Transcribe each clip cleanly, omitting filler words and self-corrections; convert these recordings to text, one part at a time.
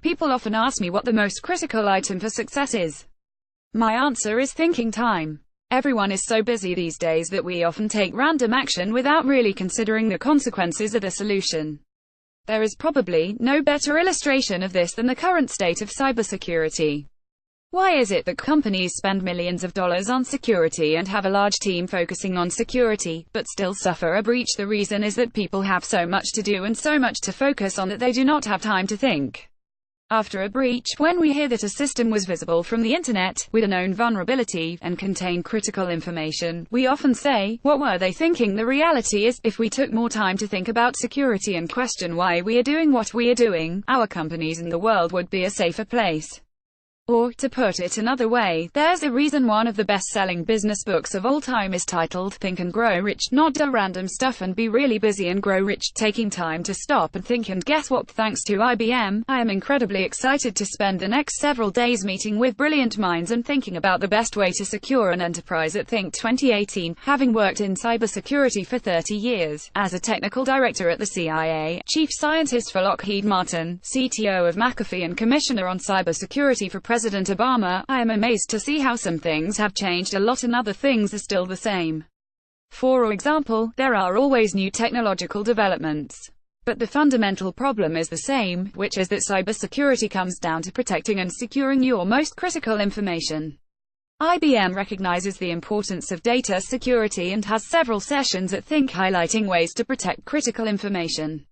People often ask me what the most critical item for success is. My answer is thinking time. Everyone is so busy these days that we often take random action without really considering the consequences of the solution. There is probably no better illustration of this than the current state of cybersecurity. Why is it that companies spend millions of dollars on security and have a large team focusing on security, but still suffer a breach? The reason is that people have so much to do and so much to focus on that they do not have time to think. After a breach, when we hear that a system was visible from the internet, with a known vulnerability, and contained critical information, we often say, what were they thinking? The reality is, if we took more time to think about security and question why we are doing what we are doing, our companies and the world would be a safer place. Or, to put it another way, there's a reason one of the best-selling business books of all time is titled, Think and Grow Rich. Not do random stuff and be really busy and grow rich, taking time to stop and think. And guess what? Thanks to IBM, I am incredibly excited to spend the next several days meeting with brilliant minds and thinking about the best way to secure an enterprise at Think 2018. Having worked in cybersecurity for 30 years, as a technical director at the CIA, chief scientist for Lockheed Martin, CTO of McAfee and commissioner on cybersecurity for President Obama, I am amazed to see how some things have changed a lot and other things are still the same. For example, there are always new technological developments. But the fundamental problem is the same, which is that cybersecurity comes down to protecting and securing your most critical information. IBM recognizes the importance of data security and has several sessions at Think highlighting ways to protect critical information.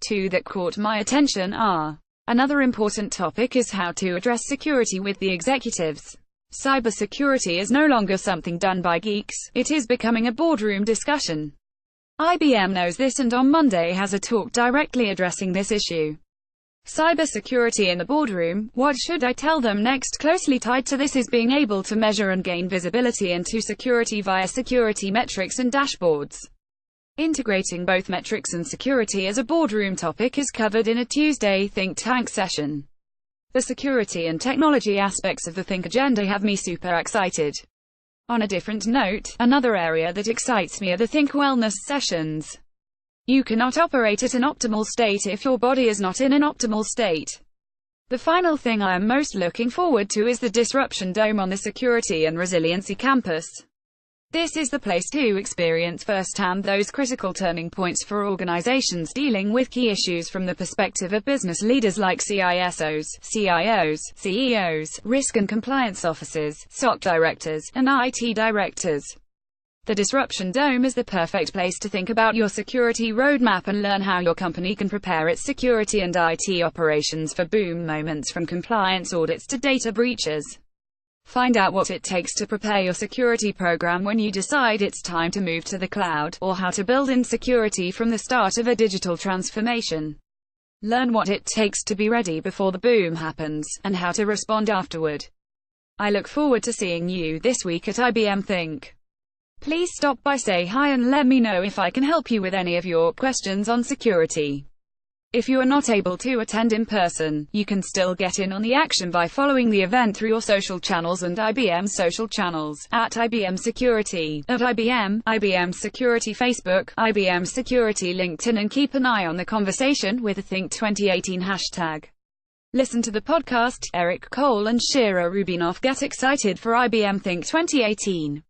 Two that caught my attention are: another important topic is how to address security with the executives. Cybersecurity is no longer something done by geeks, it is becoming a boardroom discussion. IBM knows this and on Monday has a talk directly addressing this issue. Cybersecurity in the boardroom, what should I tell them next? Closely tied to this is being able to measure and gain visibility into security via security metrics and dashboards. Integrating both metrics and security as a boardroom topic is covered in a Tuesday think tank session. The security and technology aspects of the Think agenda have me super excited. On a different note, another area that excites me are the Think wellness sessions. You cannot operate at an optimal state if your body is not in an optimal state. The final thing I am most looking forward to is the Disruption Dome on the Security and Resiliency Campus. This is the place to experience firsthand those critical turning points for organizations dealing with key issues from the perspective of business leaders like CISOs, CIOs, CEOs, risk and compliance officers, SOC directors, and IT directors. The Disruption Dome is the perfect place to think about your security roadmap and learn how your company can prepare its security and IT operations for boom moments, from compliance audits to data breaches. Find out what it takes to prepare your security program when you decide it's time to move to the cloud, or how to build in security from the start of a digital transformation. Learn what it takes to be ready before the boom happens, and how to respond afterward. I look forward to seeing you this week at IBM Think. Please stop by, say hi, and let me know if I can help you with any of your questions on security. If you are not able to attend in person, you can still get in on the action by following the event through your social channels and IBM social channels, at IBM Security, at IBM Security Facebook, IBM Security LinkedIn, and keep an eye on the conversation with the Think 2018 hashtag. Listen to the podcast, Eric Cole and Shira Rubinoff get excited for IBM Think 2018.